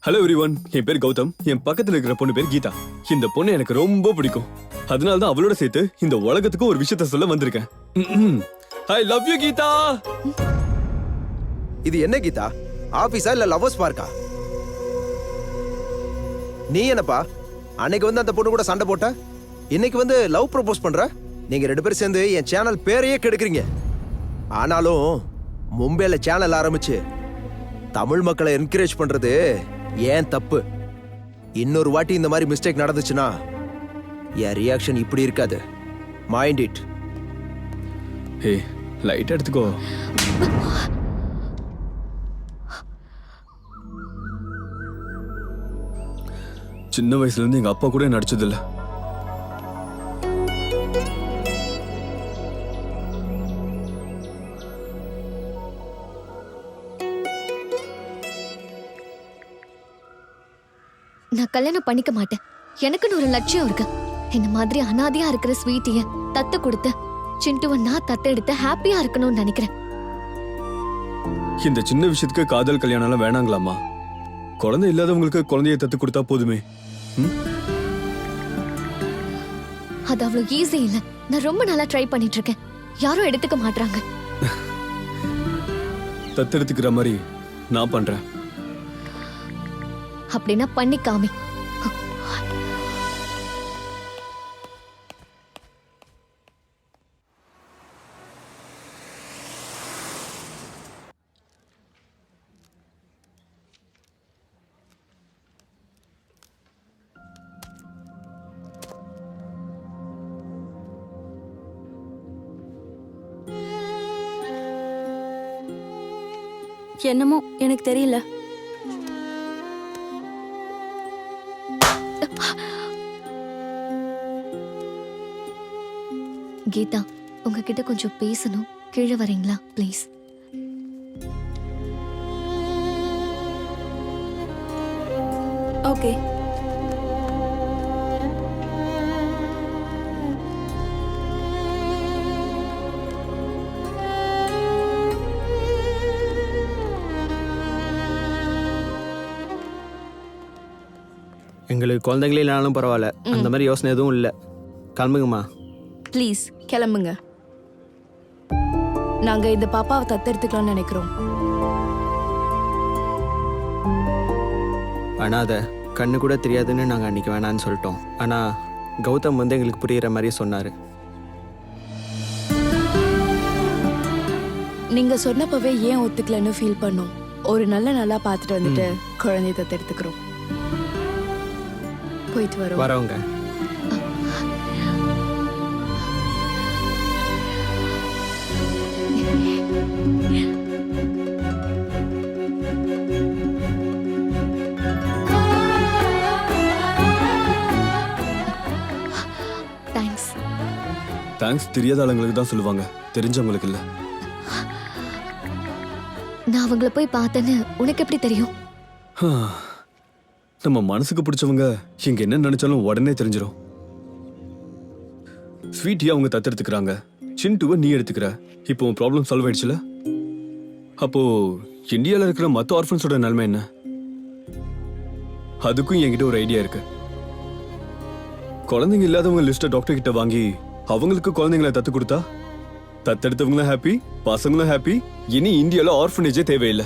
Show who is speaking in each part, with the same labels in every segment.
Speaker 1: Hello everyone, என் பேர் கௌதம். என் பக்கத்துல இருக்கிற பொண்ணு பேர் கீதா. இந்த பொண்ணு எனக்கு ரொம்ப பிடிக்கும். அதனால தான் அவளோட சேர்த்து இந்த உலகத்துக்கு ஒரு விஷயத்த சொல்ல வந்திருக்கேன். I love you Geetha.
Speaker 2: இது என்ன கீதா, ஆபீஸா இல்ல லவ்வர்ஸ் பார்க்கா? நீ என்னப்பா அன்னைக்கு வந்து அந்த பொண்ணு கூட சண்டை போட்ட, இன்னைக்கு வந்து லவ் ப்ரொபோஸ் பண்ற? நீங்க ரெண்டு பேரும் சேர்ந்து என் சேனல் பேரையே கெடுக்குறீங்க. ஆனாலும் மும்பைல சேனல் ஆரம்பிச்சு தமிழ் மக்களை என்கரேஜ் பண்றது ஏன் தப்பு? இன்னொரு வாட்டி இந்த மாதிரி மிஸ்டேக் நடந்துச்சுன்னா என் ரியாக்ஷன் இப்படி இருக்காது. Mind it.
Speaker 1: ஹே, லைட் எடுத்துக்கோ. சின்ன வயசுல இருந்து எங்க அப்பா கூட நடிச்சதில்ல.
Speaker 3: நான் கல்யாணம் பண்ணிக்க மாட்டேன். எனக்குன்னு ஒரு லட்சியம் இருக்கு. இந்த மாதிரி அனாதையா இருக்கிற ஸ்வீட்டிய தத்து கொடுத்து சிண்டுவ நான் தத்து எடுத்து ஹாப்பியா இருக்கணும்னு நினைக்கிறேன்.
Speaker 1: இந்த சின்ன விஷயத்துக்கு காதல் கல்யாணம் எல்லாம் வேணாங்களாமா? குழந்தை இல்லாதவங்களுக்கு குழந்தைய தத்து கொடுத்தா போதுமே.
Speaker 3: அது அவ்வளவு ஈஸி இல்ல. நான் ரொம்ப நாளா ட்ரை பண்ணிட்டு இருக்கேன். யாரும் எடுத்துக்க மாட்டாங்க.
Speaker 1: தத்து எடுத்துக்கிற மாதிரி நான் பண்றேன்.
Speaker 3: அப்படின்னா பண்ணி காமி.
Speaker 4: என்னமோ எனக்கு தெரியல.
Speaker 3: கீதா, உங்ககிட்ட கொஞ்சம் பேசணும். கீழே வரீங்களா ப்ளீஸ்?
Speaker 4: ஓகே.
Speaker 5: எங்களுக்கு குழந்தைங்களே இல்லைனாலும் பரவாயில்ல, அந்த மாதிரி யோசனை எதுவும் இல்லை. கிளம்புங்கம்மா.
Speaker 4: ப்ளீஸ் கிளம்புங்க. நாங்க இந்த பாப்பாவை தத்தெடுத்துக்கலாம்னு நினைக்கிறோம்.
Speaker 5: ஆனால் அதை கண்ணு கூட தெரியாதுன்னு நாங்கள் அன்றைக்கி வேணான்னு சொல்லிட்டோம். ஆனால் கௌதம் வந்து எங்களுக்கு புரிகிற மாதிரியே சொன்னார்.
Speaker 4: நீங்க சொன்னப்பவே ஏன் ஒத்துக்கலன்னு ஃபீல் பண்ணோம். ஒரு நல்ல நல்லா பார்த்துட்டு வந்துட்டு குழந்தைய தத்தெடுத்துக்கிறோம். போயிட்டு வரோம்.
Speaker 5: வரவங்க.
Speaker 1: தேங்க்ஸ் தெரியாத ஆளுங்களுக்கு தான் சொல்லுவாங்க, தெரிஞ்சவங்களுக்கு இல்ல.
Speaker 3: நான் அவங்கள போய் பார்த்தேன்னு உனக்கு எப்படி தெரியும்?
Speaker 1: நம்ம மனசுக்கு பிடிச்சவங்க இங்க என்ன நினைச்சாலும் உடனே தெரிஞ்சிடும். ஸ்வீட்டியா அவங்க தத்தெடுத்துக்கிறாங்க, சிண்டுவை நீ எடுத்துக்கிற. இப்போ ப்ராப்ளம் சால்வ் ஆயிடுச்சுல? அப்போ இந்தியாவில் இருக்கிற மற்ற ஆர்ஃபன்ஸோட நிலைமை என்ன? அதுக்கும் என்கிட்ட ஒரு ஐடியா இருக்கு. குழந்தைங்க இல்லாதவங்க லிஸ்ட்டை டாக்டர் கிட்ட வாங்கி அவங்களுக்கு குழந்தைங்களை தத்து கொடுத்தா தத்தெடுத்தவங்களும் ஹாப்பி, பசங்களும் ஹாப்பி. இனி இந்தியாவில் ஆர்ஃபனேஜே தேவையில்லை.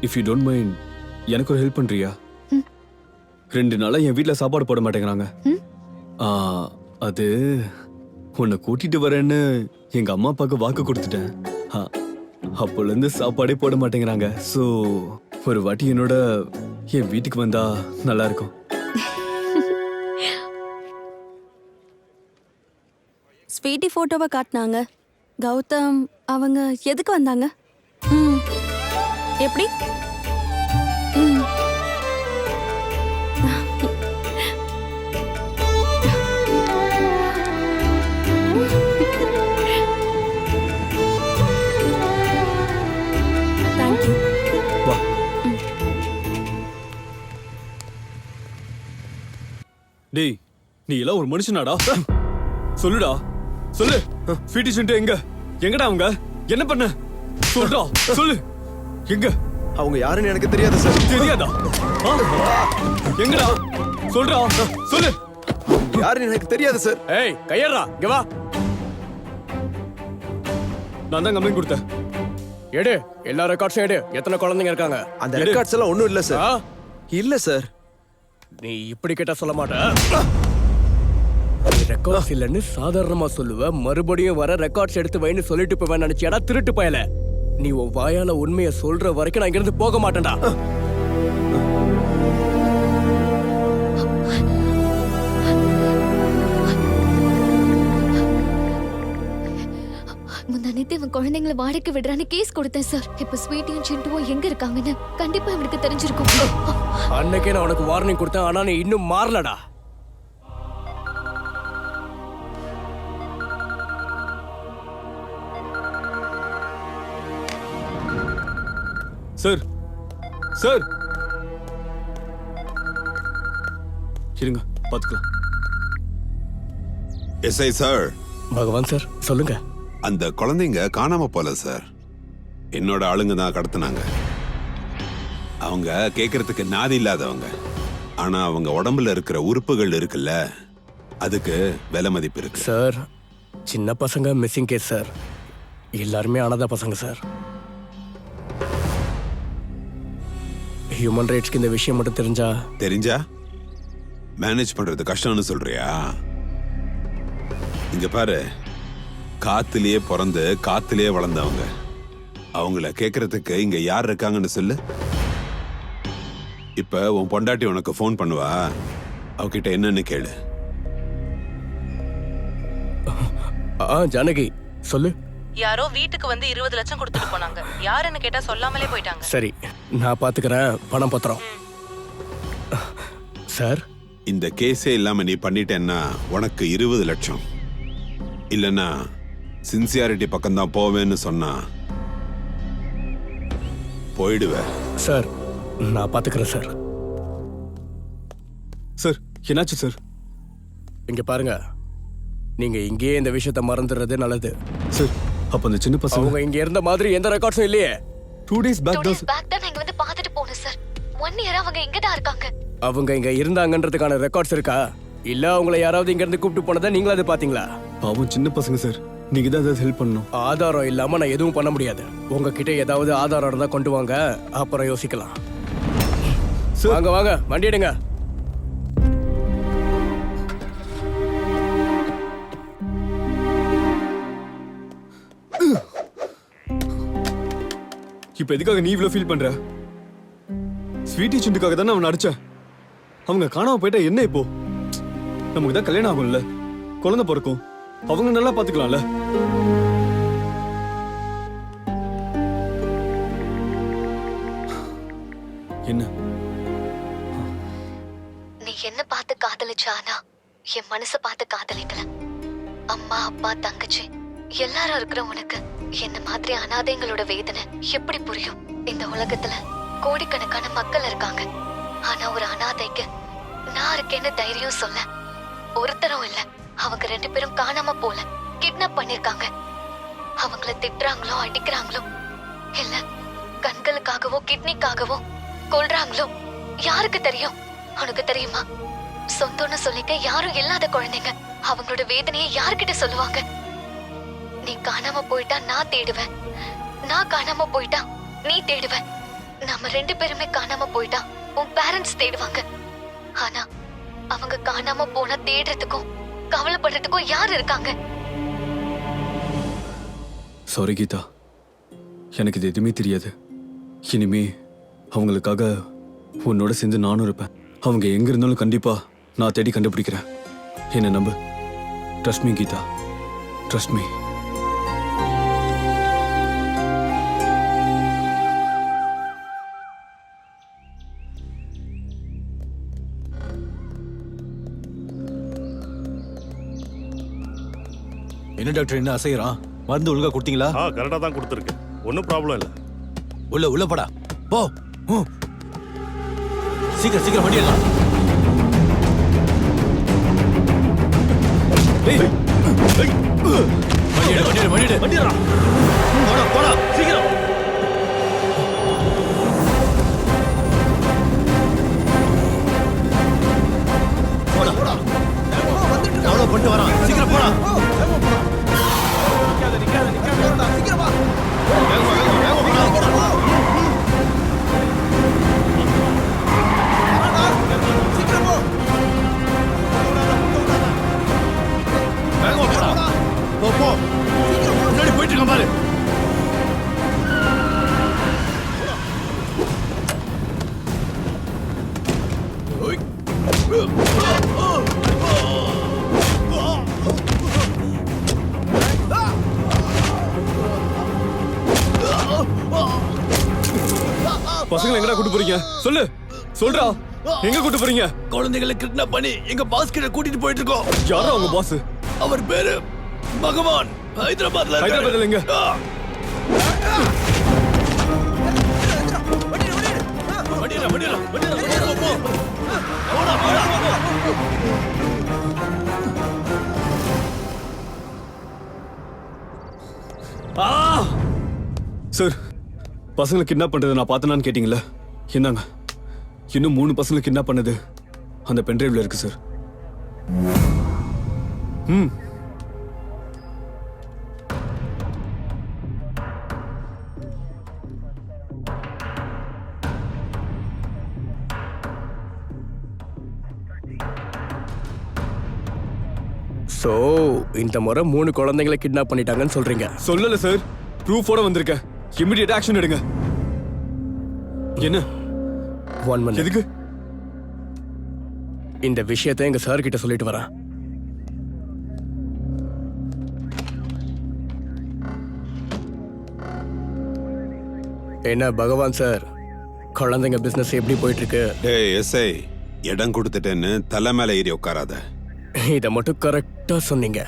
Speaker 1: இஃப் யூ டோன்ட் மைண்ட், எனக்கு ஒரு ஹெல்ப் பண்றியா? 2 நாளா என் வீட்டில் சாப்பாடு போட மாட்டேங்கிறாங்க. அது உன்னை கூட்டிட்டு வரேன்னு எங்க அம்மா அப்பாவுக்கு வாக்கு கொடுத்துட்டேன். அப்போலேருந்து சாப்பாடே போட மாட்டேங்கிறாங்க. ஸோ ஒரு வாட்டி என்னோட என் வீட்டுக்கு வந்தா நல்லா இருக்கும்.
Speaker 4: ஸ்வீட்டி போட்டோவை காட்டினாங்க. கௌதம் அவங்க எதுக்கு வந்தாங்க? எப்படி? தேங்க்யூ.
Speaker 1: வா. டேய், நீ எல்லாம் ஒரு மனுஷனாடா? சொல்லுடா, சொல்லு. ஸ்வீட்டி சிண்டு எங்க? எங்கடா அவங்க? என்ன பண்ண? சொல்றா, சொல்லு. எங்க
Speaker 2: அவங்க யாருன்னு எனக்கு தெரியாது சார்.
Speaker 1: தெரியாதா? எங்கடா சொல்றா, சொல்லு.
Speaker 2: யாருன்னு எனக்கு தெரியாது சார்.
Speaker 5: ஏய் கையறா இங்க வா.
Speaker 1: நான் தான் கம்ப்ளைண்ட் கொடுத்தேன்.
Speaker 5: எடு எல்லா ரெக்கார்ட்ஸும் எடு. எத்தனை குழந்தைங்க இருக்காங்க?
Speaker 2: அந்த ரெக்கார்ட்ஸ் எல்லாம் ஒண்ணும் இல்ல சார். இல்ல சார்.
Speaker 5: நீ இப்படி கேட்டா சொல்ல மாட்ட. நீ ரெக்கார்ட்ஸ் இல்லைன்னு சாதாரணமா சொல்லுவ, மறுபடியும் வர ரெக்கார்ட்ஸ் எடுத்து வைன்னு சொல்லிட்டு போவேன் நினைச்சியாடா திருட்டு பயல. நீ உன் வாயால உண்மையை சொல்ற வரைக்கும் நான் இங்கிருந்து போக மாட்டேன்டா.
Speaker 3: முந்தானேத்து இவன் குழந்தைங்களை வாடகைக்கு விடுறான்னு கேஸ் கொடுத்தேன் சார். இப்ப ஸ்வீட்டியும் சிண்டுவும் எங்க இருக்காங்கன்னு கண்டிப்பா இவனுக்கு தெரிஞ்சிருக்கும்.
Speaker 5: அன்னைக்கே நான் உனக்கு வார்னிங் கொடுத்தேன், ஆனா நீ இன்னும் மாறலடா.
Speaker 1: சார் சார் இருங்க பாத்துக்கலாம்.
Speaker 6: எஸ்ஐ சார்,
Speaker 5: பகவான் சார் சொல்லுங்க.
Speaker 6: அந்த குழந்தைங்க காணாம போல சார். என்னோட ஆளுங்க தான் கடத்தினாங்க. அவங்க கேட்கறதுக்கு நாதி இல்லாதவங்க, ஆனா அவங்க உடம்புல இருக்கிற உறுப்புகள் இருக்குல்ல, அதுக்கு விலை மதிப்பு இருக்கு.
Speaker 5: சார் சின்ன பசங்க மிஸ்ஸிங் கேஸ் சார். எல்லாருமே அனாதை பசங்க சார். ஹியூமன் ரைட்ஸ்க்கு இந்த விஷயம் மட்டும்
Speaker 6: தெரிஞ்சா மேனேஜ் பண்றது கஷ்டம்னு சொல்றியா? இங்க பாரு, காத்துலயே பிறந்து காத்துலயே வளர்ந்தவங்க. அவங்கள கேட்கறதுக்கு இங்க யார் இருக்காங்கன்னு சொல்லு. இப்ப உன் பொண்டாட்டி உனக்கு ஃபோன் பண்ணுவா, அவகிட்ட என்னன்னு கேளு.
Speaker 5: ஜானகி சொல்லு.
Speaker 7: யாரோ வீட்டுக்கு வந்து 20 லட்சம் கொடுத்துட்டு போனாங்க. யாருன்னு கேட்டா சொல்லாமலே போயிட்டாங்க.
Speaker 5: சரி நான் பாத்துக்கிறேன். பணம் பத்திரம். சார்
Speaker 6: இந்த கேஸே இல்லாம நீ பண்ணிட்டேன்னா உனக்கு 20 லட்சம். இல்லனா சின்சியாரிட்டி பக்கம் தான் போவேன்னு சொன்னா போயிடுவ.
Speaker 5: சார் நான் பாத்துக்கிறேன் சார்.
Speaker 1: சார் என்னாச்சு சார்?
Speaker 5: இங்க பாருங்க, நீங்க இங்கேயே இந்த விஷயத்த மறந்துடுறது நல்லது.
Speaker 1: சார் அப்ப அந்த சின்ன பசங்க
Speaker 5: அவங்க இங்க இருந்த மாதிரி எந்த ரெக்கார்ட்ஸும் இல்லையே.
Speaker 1: 2 days பேக்
Speaker 3: 2
Speaker 1: தான்
Speaker 3: days back தான் நான் இங்க வந்து பார்த்துட்டு போனேன் சார். 1 year அவங்க எங்க தான் இருக்காங்க?
Speaker 5: அவங்க இங்க இருந்தாங்கன்றதுக்கான ரெக்கார்ட்ஸ் இருக்கா? இல்ல அவங்கள யாராவது இங்க இருந்து கூப்பிட்டு போனதை நீங்களும் அது பாத்தீங்களா?
Speaker 1: பாவம் சின்ன பசங்க சார். நீங்க தான் ஏதாவது ஹெல்ப் பண்ணணும்.
Speaker 5: ஆதாரம் இல்லாம நான் எதுவும் பண்ண முடியாது. உங்ககிட்ட ஏதாவது ஆதாரம் இருந்தா கொண்டு வாங்க, அப்புறம் யோசிக்கலாம்.
Speaker 1: சார்
Speaker 5: வாங்க வாங்க வண்டி எடுங்க.
Speaker 1: இப்ப எதுக்காக நீ இவ்ளோ ஃபீல் பண்ற? ஸ்வீட்டி சிண்டுக்காக தானே அவன் அடிச்சேன். அவங்க காணாம போயிட்டா என்ன இப்போ? நமக்கு தான் கல்யாணம் ஆகும்ல, குழந்தை பிறக்கும், அவங்க நல்லா பாத்துக்கலாம்ல. என்ன
Speaker 3: நீ என்ன பார்த்து காதலிச்சானா என் மனச பார்த்து காதலிக்கல. அம்மா அப்பா தங்கச்சி எல்லாரும் இருக்கிற உனக்கு என்ன மாதிரி அனாதைங்களோட வேதனை எப்படி புரியும்? இந்த உலகத்துல கோடிக்கணக்கான மக்கள் இருக்காங்க. ஆனா ஒரு அனாதைக்கு நான் இருக்கேன்னு தைரியம் சொல்ல ஒருத்தரும் இல்ல. அவங்க 2 பேரும் காணாம போல, கிட்னாப் பண்ணிருக்காங்க. அவங்கள திட்டுறாங்களோ அடிக்கிறாங்களோ இல்ல கண்களுக்காகவோ கிட்னிக்காகவோ கொல்றாங்களோ யாருக்கு தெரியும்? உனக்கு தெரியுமா? சொந்தம்னு சொல்லிக்க யாரும் இல்லாத குழந்தைங்க அவங்களோட வேதனையை யார்கிட்ட சொல்லுவாங்க? நீ காணாம போயிட்டா நான் தேடுவேன், நான் காணாம போயிட்டா நீ தேடுவ. நம்ம 2 பேருமே காணாம போயிட்டா உன் பேரண்ட்ஸ் தேடுவாங்க. ஆனா அவங்க காணாம போனா தேடுறதுக்கும் கவலைப்படுறதுக்கும் யார் இருக்காங்க?
Speaker 1: சாரி கீதா, எனக்கு இது எதுவுமே தெரியாது. இனிமே அவங்களுக்காக உன்னோட சேர்ந்து நானும் இருப்பேன். அவங்க எங்க இருந்தாலும் கண்டிப்பா நான் தேடி கண்டுபிடிக்கிறேன். என்ன நம்பு. Trust me Geetha, trust me.
Speaker 8: என்ன டாக்டர் என்ன அசைறான்? மருந்து ஒழுங்கா கொடுத்தீங்களா?
Speaker 9: கரெக்டா தான் கொடுத்துருக்கு. ஒன்றும் ப்ராப்ளம் இல்லை.
Speaker 8: உள்ள படா போ. சீக்கிரம் சீக்கிரம் வண்டி எல்லாம். வண்டி போடா சீக்கிரம்.
Speaker 1: பசங்களை எங்கடா கூட்டு போறீங்க சொல்லு சொல்றா எங்க கூட்டு போறீங்க
Speaker 8: குழந்தைகளை கிட்னாப் பண்ணி எங்க பாஸ் கிட்ட கூட்டிட்டு போயிட்டு இருக்கோம்.
Speaker 1: யாரா உங்க பாஸ்
Speaker 8: அவர் பேரு பகவான். ஹைதராபாத்ல இருக்காரு.
Speaker 1: ஹைதராபாத்ல எங்க?
Speaker 8: வண்டியில, வண்டியில, வண்டியில, போ, போ, போ. போடா, போடா, போ.
Speaker 1: சார் பசங்களை கிட்னாப் பண்றதை நான் பார்த்தேனான்னு கேட்டீங்களா? என்னங்க இன்னும் 3 பசங்களை கிட்னாப் பண்ணது அந்த பென்ட்ரைவ்ல இருக்கு சார். ம்
Speaker 5: சோ இந்த முறை 3 குழந்தைங்களை கிட்னாப் பண்ணிட்டாங்கன்னு சொல்றீங்க.
Speaker 1: சொல்லல சார், ப்ரூஃபோட வந்திருக்கேன். இமிடியேட் ஆக்ஷன் எடுங்க. என்ன
Speaker 5: 1 minute.
Speaker 1: எதுக்கு?
Speaker 5: இந்த விஷயத்தை எங்க சார் கிட்ட சொல்லிட்டு வரேன். என்ன பகவான் சார், குழந்தைங்க பிசினஸ் எப்படி போயிட்டு இருக்கு?
Speaker 6: டேய் எஸ்ஐ, இடம் கொடுத்துட்டேன்னு தலை மேல ஏறி உட்காராத.
Speaker 5: இத மட்டும் கரெக்டா சொன்னீங்க.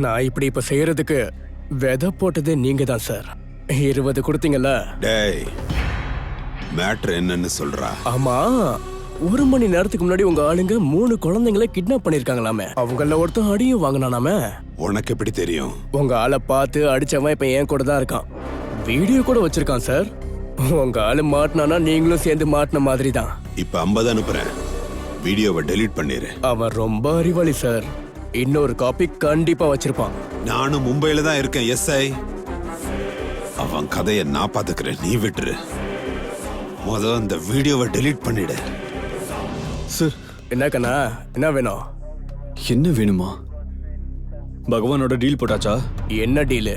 Speaker 5: நான் இப்படி இப்ப செய்யறதுக்கு விதை போட்டதே நீங்க தான் சார். 20 கொடுத்தீங்கல்ல?
Speaker 6: டேய் மேட்ரு என்னன்னு சொல்றா.
Speaker 5: ஆமா, 1 மணி நேரத்துக்கு முன்னாடி உங்க ஆளுங்க 3 குழந்தைங்களை கிட்னாப் பண்ணிருக்காங்களாமே. அவங்கள ஒருத்தன் அடியும் வாங்கினானாமே.
Speaker 6: உனக்கு எப்படி தெரியும்?
Speaker 5: உங்க ஆளை பார்த்து அடிச்சவன் இப்ப என் கூட தான் இருக்கான். வீடியோ கூட வச்சிருக்கான் சார். உங்க ஆளு மாட்டினானா நீங்களும் சேர்ந்து மாட்டின மாதிரி தான்.
Speaker 6: இப்ப 50 அனுப்புறேன், வீடியோவை டெலீட் பண்ணிரு.
Speaker 5: அவன் ரொம்ப அறிவாளி சார். இன்னொரு காப்பி கண்டிப்பா வச்சிருப்பான்.
Speaker 6: நானும் மும்பையில தான் இருக்கேன் எஸ்ஐ. அவன் கதையை நான் பாத்துக்கிறேன், நீ விட்டுரு. அந்த வீடியோவை டெலீட் பண்ணிடு.
Speaker 1: சார்
Speaker 5: என்ன கண்ணா, என்ன வேணும்?
Speaker 1: என்ன வேணுமா? பகவானோட டீல் போட்டாச்சா?
Speaker 5: என்ன டீலு?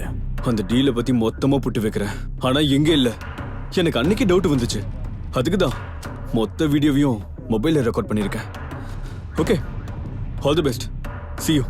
Speaker 1: அந்த டீலை பத்தி மொத்தமா புட்டு வைக்கிறேன். ஆனா எங்க இல்ல, எனக்கு அன்னைக்கு டவுட் வந்துச்சு. அதுக்குதான் மொத்த வீடியோவையும் மொபைல்ல ரெக்கார்ட் பண்ணிருக்கேன். Okay, all the best, see you.